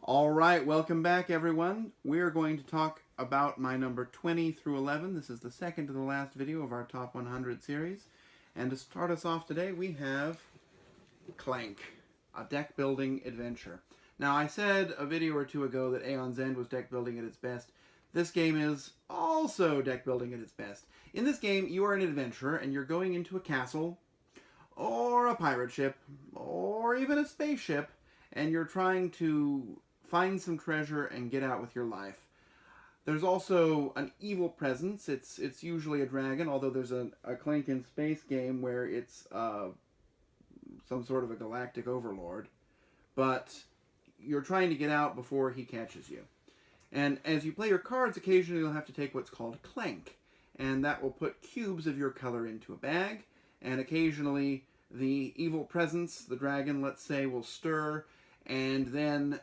All right, welcome back, everyone. We are going to talk about my number 20 through 11. This is the second to the last video of our Top 100 series. And to start us off today, we have Clank, a deck building adventure. Now, I said a video or two ago that Aeon's End was deck building at its best. This game is also deck building at its best. In this game, you are an adventurer and you're going into a castle, or a pirate ship, or even a spaceship, and you're trying to find some treasure and get out with your life. There's also an evil presence. It's usually a dragon, although there's a Clank in Space game where it's some sort of a galactic overlord. But you're trying to get out before he catches you. And as you play your cards, occasionally you'll have to take what's called Clank. And that will put cubes of your color into a bag. And occasionally the evil presence, the dragon, let's say, will stir. And then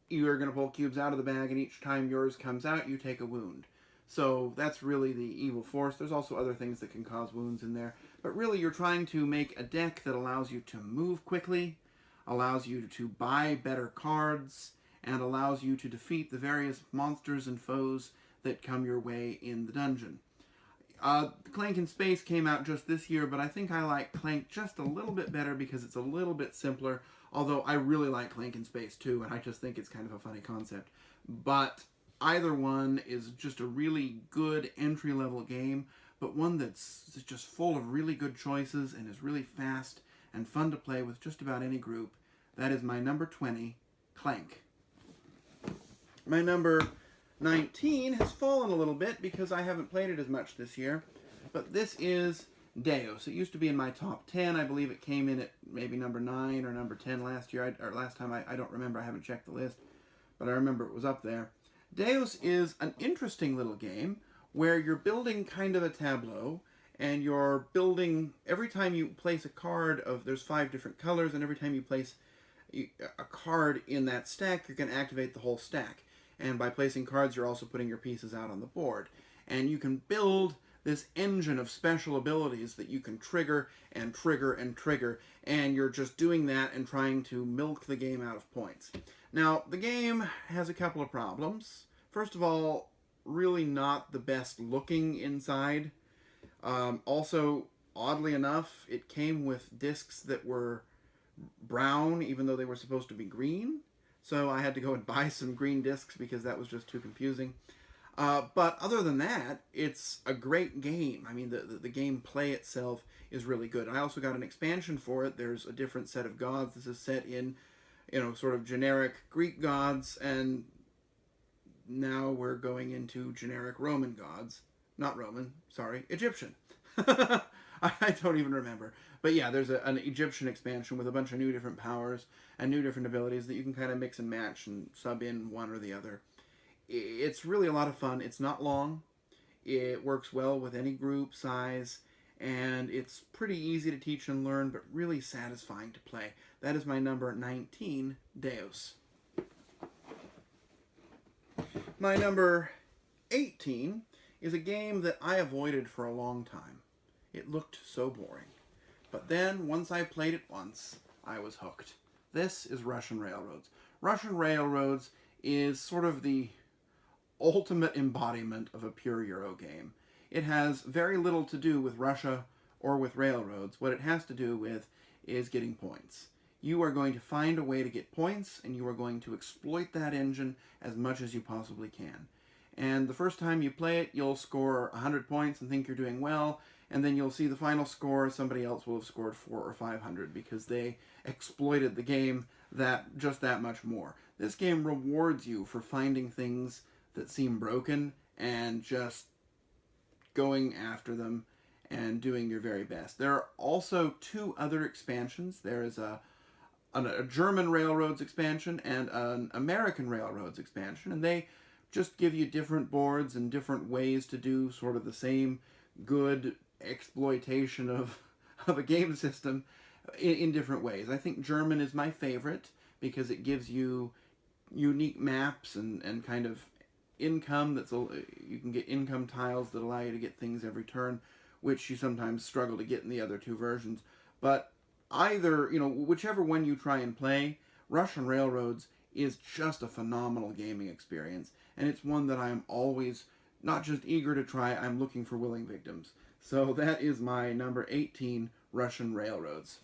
you're going to pull cubes out of the bag, and each time yours comes out, you take a wound. So that's really the evil force. There's also other things that can cause wounds in there. But really, you're trying to make a deck that allows you to move quickly, allows you to buy better cards, and allows you to defeat the various monsters and foes that come your way in the dungeon. Clank in Space came out just this year, but I think I like Clank just a little bit better because it's a little bit simpler, although I really like Clank in Space too, and I just think it's kind of a funny concept. But either one is just a really good entry-level game, but one that's just full of really good choices and is really fast and fun to play with just about any group. That is my number 20, Clank. My number 19 has fallen a little bit because I haven't played it as much this year, but this is Deus. It used to be in my top 10. I believe it came in at maybe number 9 or number 10 last year, or last time. I don't remember. I haven't checked the list, but I remember it was up there. Deus is an interesting little game where you're building kind of a tableau, and you're building, every time you place a card there's 5 different colors, and every time you place a card in that stack, you're going to activate the whole stack. And by placing cards, you're also putting your pieces out on the board. And you can build this engine of special abilities that you can trigger and trigger and trigger. And you're just doing that and trying to milk the game out of points. Now, the game has a couple of problems. First of all, really not the best looking inside. Also, oddly enough, it came with discs that were brown, even though they were supposed to be green. So I had to go and buy some green discs because that was just too confusing. But other than that, it's a great game. I mean, the gameplay itself is really good. I also got an expansion for it. There's a different set of gods. This is set in, sort of generic Greek gods, and now we're going into generic Roman gods. Not Roman, sorry, Egyptian. I don't even remember. But yeah, there's an Egyptian expansion with a bunch of new different powers and new different abilities that you can kind of mix and match and sub in one or the other. It's really a lot of fun. It's not long. It works well with any group size, and it's pretty easy to teach and learn, but really satisfying to play. That is my number 19, Deus. My number 18 is a game that I avoided for a long time. It looked so boring. But then, once I played it once, I was hooked. This is Russian Railroads. Russian Railroads is sort of the ultimate embodiment of a pure Euro game. It has very little to do with Russia or with railroads. What it has to do with is getting points. You are going to find a way to get points, and you are going to exploit that engine as much as you possibly can. And the first time you play it, you'll score 100 points and think you're doing well, and then you'll see the final score, somebody else will have scored 400 or 500 because they exploited the game just that much more. This game rewards you for finding things that seem broken and just going after them and doing your very best. There are also 2 other expansions. There is a German Railroads expansion and an American Railroads expansion, and they just give you different boards and different ways to do sort of the same good exploitation of a game system in different ways. I think German is my favorite because it gives you unique maps and kind of income. You can get income tiles that allow you to get things every turn, which you sometimes struggle to get in the other 2 versions. But whichever one you try and play, Russian Railroads is just a phenomenal gaming experience, and it's one that I'm always not just eager to try, I'm looking for willing victims. So that is my number 18, Russian Railroads.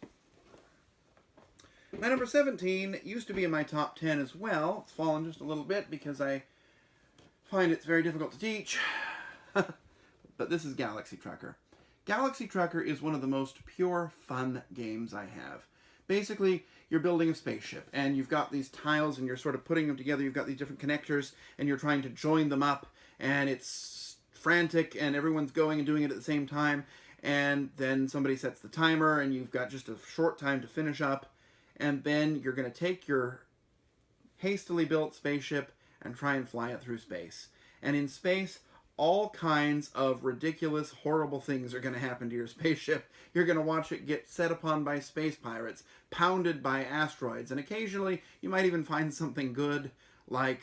My number 17 used to be in my top 10 as well. It's fallen just a little bit because I find it's very difficult to teach. But this is Galaxy Trucker. Galaxy Trucker is one of the most pure fun games I have. Basically, you're building a spaceship, and you've got these tiles, and you're sort of putting them together. You've got these different connectors, and you're trying to join them up, and it's frantic, and everyone's going and doing it at the same time, and then somebody sets the timer, and you've got just a short time to finish up, and then you're going to take your hastily built spaceship and try and fly it through space. And in space, all kinds of ridiculous, horrible things are going to happen to your spaceship. You're going to watch it get set upon by space pirates, pounded by asteroids, and occasionally you might even find something good, like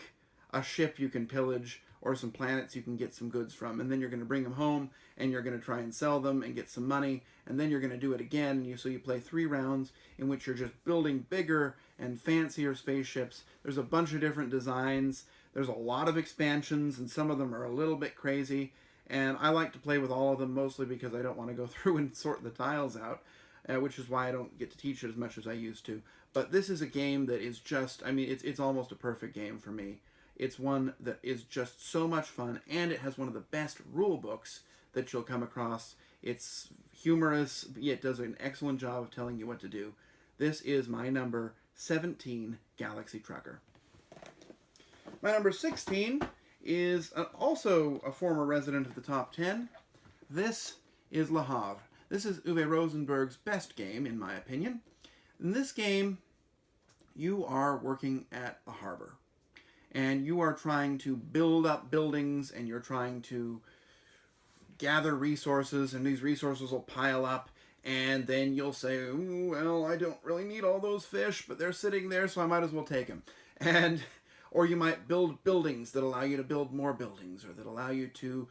a ship you can pillage or some planets you can get some goods from, and then you're going to bring them home, and you're going to try and sell them and get some money, and then you're going to do it again. So you play 3 rounds in which you're just building bigger and fancier spaceships. There's a bunch of different designs. There's a lot of expansions, and some of them are a little bit crazy, and I like to play with all of them, mostly because I don't want to go through and sort the tiles out, which is why I don't get to teach it as much as I used to. But this is a game that is just, I mean, it's almost a perfect game for me. It's one that is just so much fun, and it has one of the best rule books that you'll come across. It's humorous, but yet does an excellent job of telling you what to do. This is my number 17, Galaxy Trucker. My number 16 is also a former resident of the top 10. This is Lahav. This is Uwe Rosenberg's best game, in my opinion. In this game, you are working at a harbor, and you are trying to build up buildings, and you're trying to gather resources, and these resources will pile up, and then you'll say, well, I don't really need all those fish, but they're sitting there, so I might as well take them. Or you might build buildings that allow you to build more buildings, or that allow you to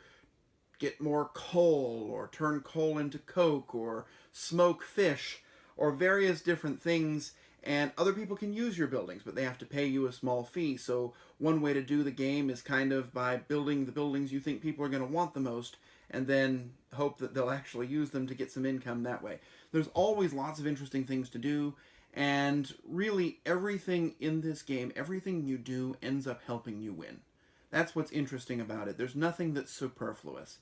get more coal, or turn coal into coke, or smoke fish, or various different things. And other people can use your buildings, but they have to pay you a small fee. So one way to do the game is kind of by building the buildings you think people are going to want the most, and then hope that they'll actually use them to get some income that way. There's always lots of interesting things to do, and really everything in this game, everything you do ends up helping you win. That's what's interesting about it. There's nothing that's superfluous.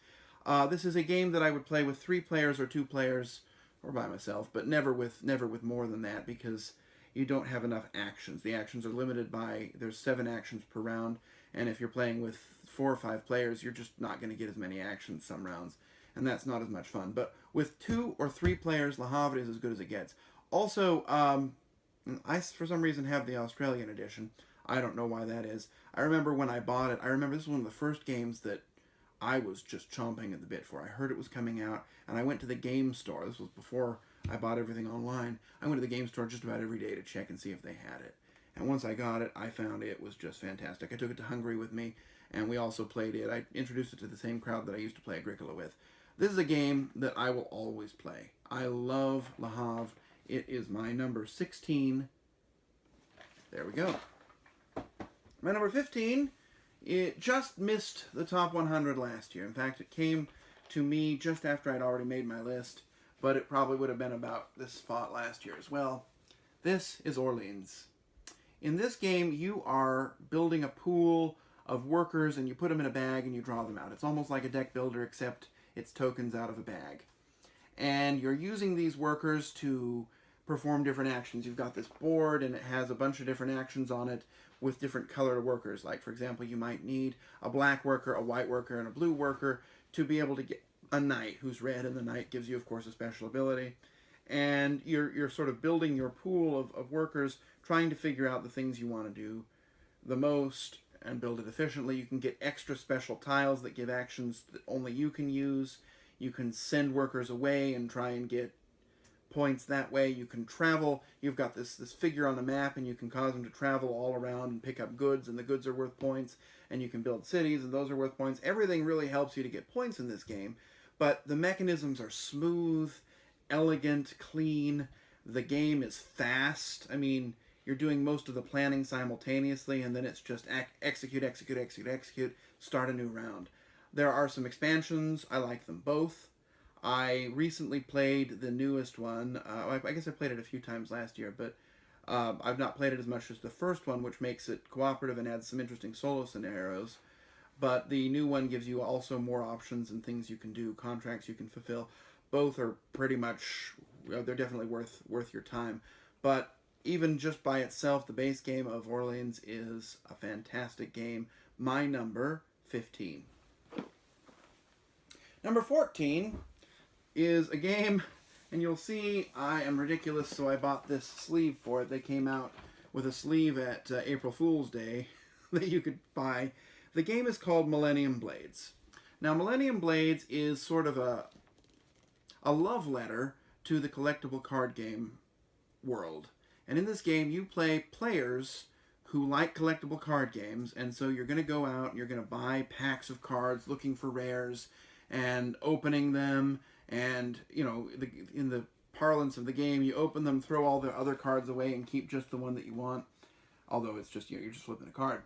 This is a game that I would play with 3 players or 2 players, or by myself, but never with more than that, because you don't have enough actions. The actions are limited by, there's 7 actions per round, and if you're playing with 4 or 5 players, you're just not going to get as many actions some rounds, and that's not as much fun. But with 2 or 3 players, Lahav is as good as it gets. Also, I, for some reason, have the Australian edition. I don't know why that is. I remember when I bought it, I remember this was one of the first games that I was just chomping at the bit for. I heard it was coming out, and I went to the game store. This was before I bought everything online. I went to the game store just about every day to check and see if they had it. And once I got it, I found it was just fantastic. I took it to Hungary with me, and we also played it. I introduced it to the same crowd that I used to play Agricola with. This is a game that I will always play. I love Lahav. It is my number 16. There we go. My number 15, it just missed the top 100 last year. In fact, it came to me just after I'd already made my list, but it probably would have been about this spot last year as well. This is Orleans. In this game, you are building a pool of workers, and you put them in a bag and you draw them out. It's almost like a deck builder, except it's tokens out of a bag. And you're using these workers to perform different actions. You've got this board, and it has a bunch of different actions on it with different colored workers. Like, for example, you might need a black worker, a white worker, and a blue worker to be able to get a knight who's red, and the knight gives you, of course, a special ability. And you're sort of building your pool of workers, trying to figure out the things you want to do the most and build it efficiently. You can get extra special tiles that give actions that only you can use. You can send workers away and try and get points that way. You can travel. You've got this figure on the map, and you can cause them to travel all around and pick up goods, and the goods are worth points. And you can build cities, and those are worth points. Everything really helps you to get points in this game, but the mechanisms are smooth, elegant, clean. The game is fast. I mean, you're doing most of the planning simultaneously, and then it's just execute, execute, execute, execute, start a new round. There are some expansions. I like them both. I recently played the newest one. I guess I played it a few times last year, but I've not played it as much as the first one, which makes it cooperative and adds some interesting solo scenarios. But the new one gives you also more options and things you can do, contracts you can fulfill. Both are pretty much, they're definitely worth your time. But even just by itself, the base game of Orleans is a fantastic game. My number 15. Number 14 is a game, and you'll see I am ridiculous, so I bought this sleeve for it. They came out with a sleeve at April Fool's Day that you could buy. The game is called Millennium Blades. Now, Millennium Blades is sort of a love letter to the collectible card game world. And in this game, you play players who like collectible card games, and so you're going to go out and you're going to buy packs of cards looking for rares and opening them, and, you know, in the parlance of the game, you open them, throw all the other cards away, and keep just the one that you want, although it's just, you know, you're just flipping a card.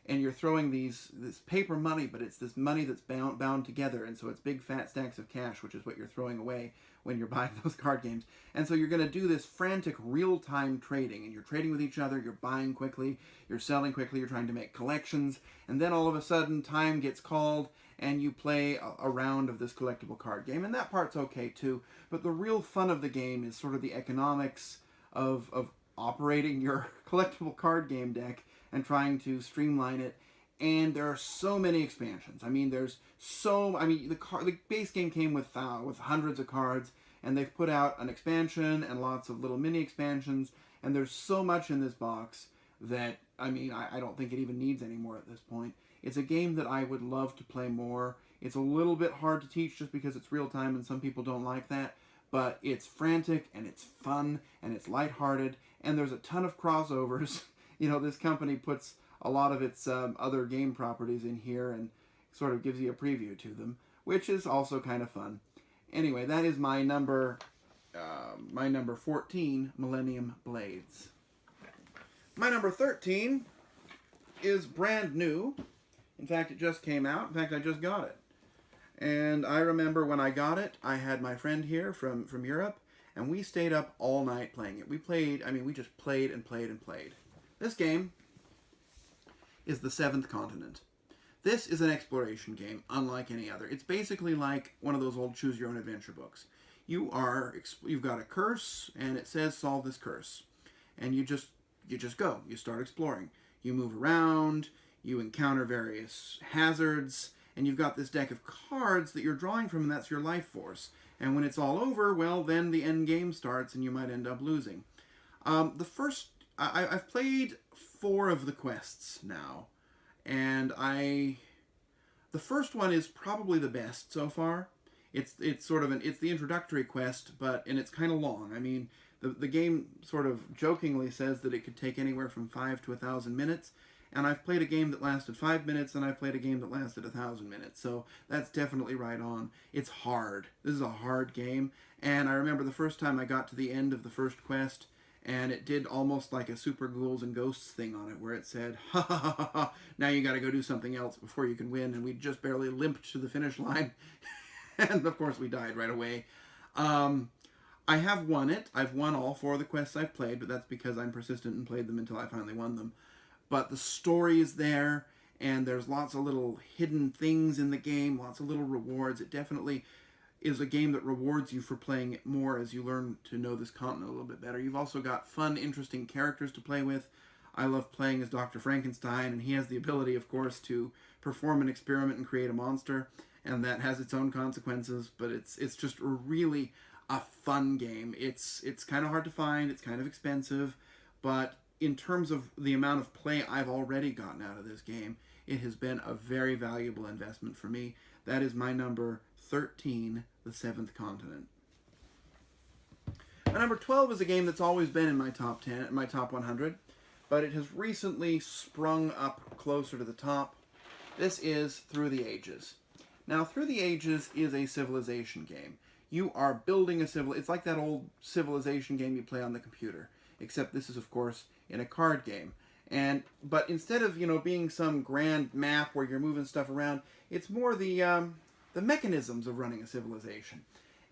And you're throwing this paper money, but it's this money that's bound together, and so it's big fat stacks of cash, which is what you're throwing away when you're buying those card games. And so you're going to do this frantic real-time trading, and you're trading with each other, you're buying quickly, you're selling quickly, you're trying to make collections, and then all of a sudden time gets called, and you play a round of this collectible card game, and that part's okay too, but the real fun of the game is sort of the economics of operating your collectible card game deck and trying to streamline it. And there are so many expansions. I mean, the base game came with hundreds of cards, and they've put out an expansion and lots of little mini expansions, and there's so much in this box that, I mean, I don't think it even needs any more at this point. It's a game that I would love to play more. It's a little bit hard to teach just because it's real time, and some people don't like that, but it's frantic, and it's fun, and it's lighthearted, and there's a ton of crossovers. You know, this company puts a lot of its other game properties in here and sort of gives you a preview to them, which is also kind of fun. Anyway, that is my number 14, Millennium Blades. My number 13 is brand new. In fact, it just came out. In fact, I just got it. And I remember when I got it, I had my friend here from Europe, and we stayed up all night playing it. We just played and played and played. This game is The Seventh Continent. This is an exploration game, unlike any other. It's basically like one of those old choose-your-own-adventure books. You've got a curse, and it says solve this curse. And you just go. You start exploring. You move around, you encounter various hazards, and you've got this deck of cards that you're drawing from, and that's your life force. And when it's all over, well, then the end game starts, and you might end up losing. I've played 4 of the quests now, and the first one is probably the best so far. It's the introductory quest, and it's kind of long. I mean, the game sort of jokingly says that it could take anywhere from 5 to 1,000 minutes, and I've played a game that lasted 5 minutes, and I've played a game that lasted 1,000 minutes, so that's definitely right on. It's hard. This is a hard game, and I remember the first time I got to the end of the first quest, and it did almost like a Super Ghouls and Ghosts thing on it, where it said, ha ha ha ha ha, now you gotta go do something else before you can win, and we just barely limped to the finish line, and of course we died right away. I have won it. I've won all 4 of the quests I've played, but that's because I'm persistent and played them until I finally won them. But the story is there, and there's lots of little hidden things in the game, lots of little rewards. It definitely is a game that rewards you for playing it more as you learn to know this continent a little bit better. You've also got fun, interesting characters to play with. I love playing as Dr. Frankenstein, and he has the ability, of course, to perform an experiment and create a monster, and that has its own consequences, but it's just really a fun game. It's kind of hard to find, it's kind of expensive, but in terms of the amount of play I've already gotten out of this game, it has been a very valuable investment for me. That is my number 13, The Seventh Continent. My number 12 is a game that's always been in my top 10, my top 100, but it has recently sprung up closer to the top. This is Through the Ages. Now, Through the Ages is a civilization game. You are building it's like that old civilization game you play on the computer, except this is, of course, in a card game. But instead of, being some grand map where you're moving stuff around, it's more the mechanisms of running a civilization.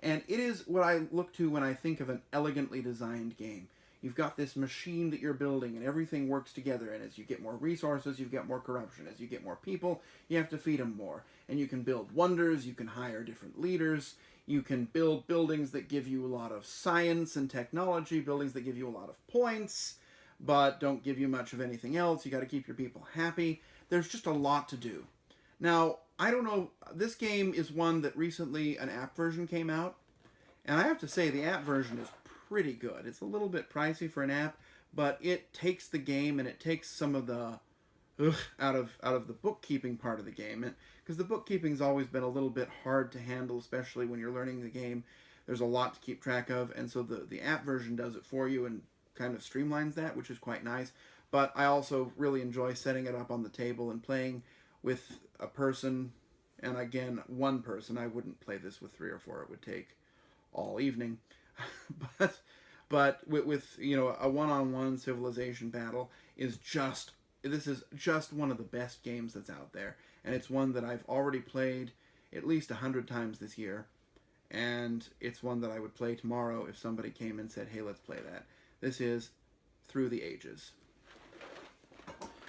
And it is what I look to when I think of an elegantly designed game. You've got this machine that you're building, and everything works together. And as you get more resources, you've got more corruption. As you get more people, you have to feed them more. And you can build wonders, you can hire different leaders, you can build buildings that give you a lot of science and technology, buildings that give you a lot of points, but don't give you much of anything else. You got to keep your people happy. There's just a lot to do. Now, I don't know, this game is one that recently an app version came out, and I have to say the app version is pretty good. It's a little bit pricey for an app, but it takes the game and it takes some of the out of the bookkeeping part of the game, because the bookkeeping's always been a little bit hard to handle, especially when you're learning the game. There's a lot to keep track of, and so the app version does it for you and kind of streamlines that, which is quite nice. But I also really enjoy setting it up on the table and playing with a person, and again, one person. I wouldn't play this with 3 or 4. It would take all evening. but with a one-on-one civilization battle this is just one of the best games that's out there, and it's one that I've already played at least 100 times this year, and it's one that I would play tomorrow if somebody came and said, hey, let's play that. This is Through the Ages.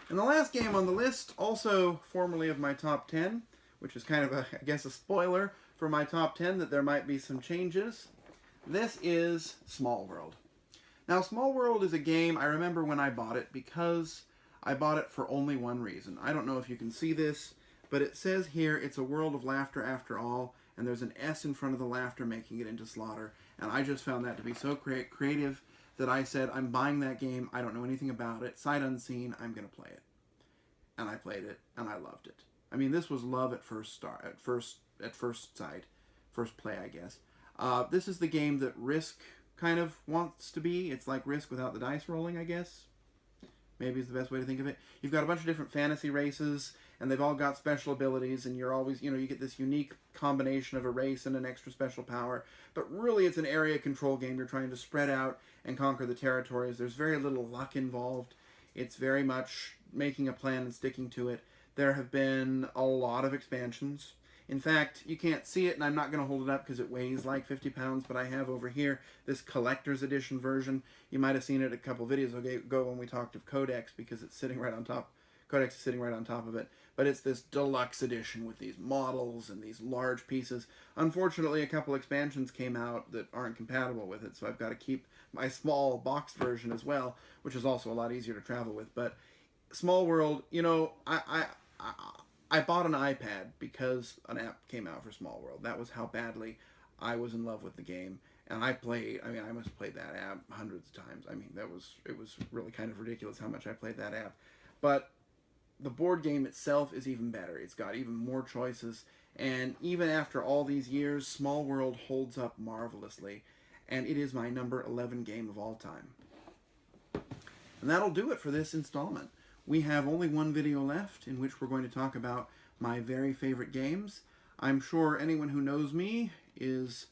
And the last game on the list, also formerly of my top 10, which is kind of I guess a spoiler for my top 10 that there might be some changes. This is Small World. Now, Small World is a game I remember when I bought it, because I bought it for only one reason. I don't know if you can see this, but it says here it's a world of laughter after all, and there's an S in front of the laughter making it into slaughter. And I just found that to be so creative that I said, I'm buying that game. I don't know anything about it. Sight unseen, I'm going to play it. And I played it, and I loved it. I mean, this was love at first sight, first play, I guess. This is the game that Risk kind of wants to be. It's like Risk without the dice rolling, I guess. Maybe is the best way to think of it. You've got a bunch of different fantasy races, and they've all got special abilities, and you're always, you get this unique combination of a race and an extra special power. But really, it's an area control game. You're trying to spread out and conquer the territories. There's very little luck involved. It's very much making a plan and sticking to it. There have been a lot of expansions. In fact, you can't see it, and I'm not going to hold it up because it weighs like 50 pounds, but I have over here this collector's edition version. You might have seen it a couple videos ago when we talked of Codex, because it's sitting right on top. Codex is sitting right on top of it. But it's this deluxe edition with these models and these large pieces. Unfortunately, a couple expansions came out that aren't compatible with it, so I've got to keep my small boxed version as well, which is also a lot easier to travel with. But Small World, I bought an iPad because an app came out for Small World. That was how badly I was in love with the game. And I must have played that app hundreds of times. I mean, it was really kind of ridiculous how much I played that app. But the board game itself is even better. It's got even more choices. And even after all these years, Small World holds up marvelously. And it is my number 11 game of all time. And that'll do it for this installment. We have only one video left in which we're going to talk about my very favorite games. I'm sure anyone who knows me is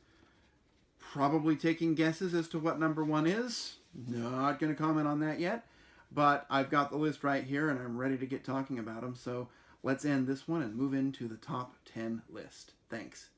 probably taking guesses as to what number 1 is. Not going to comment on that yet, but I've got the list right here and I'm ready to get talking about them. So let's end this one and move into the top 10 list. Thanks.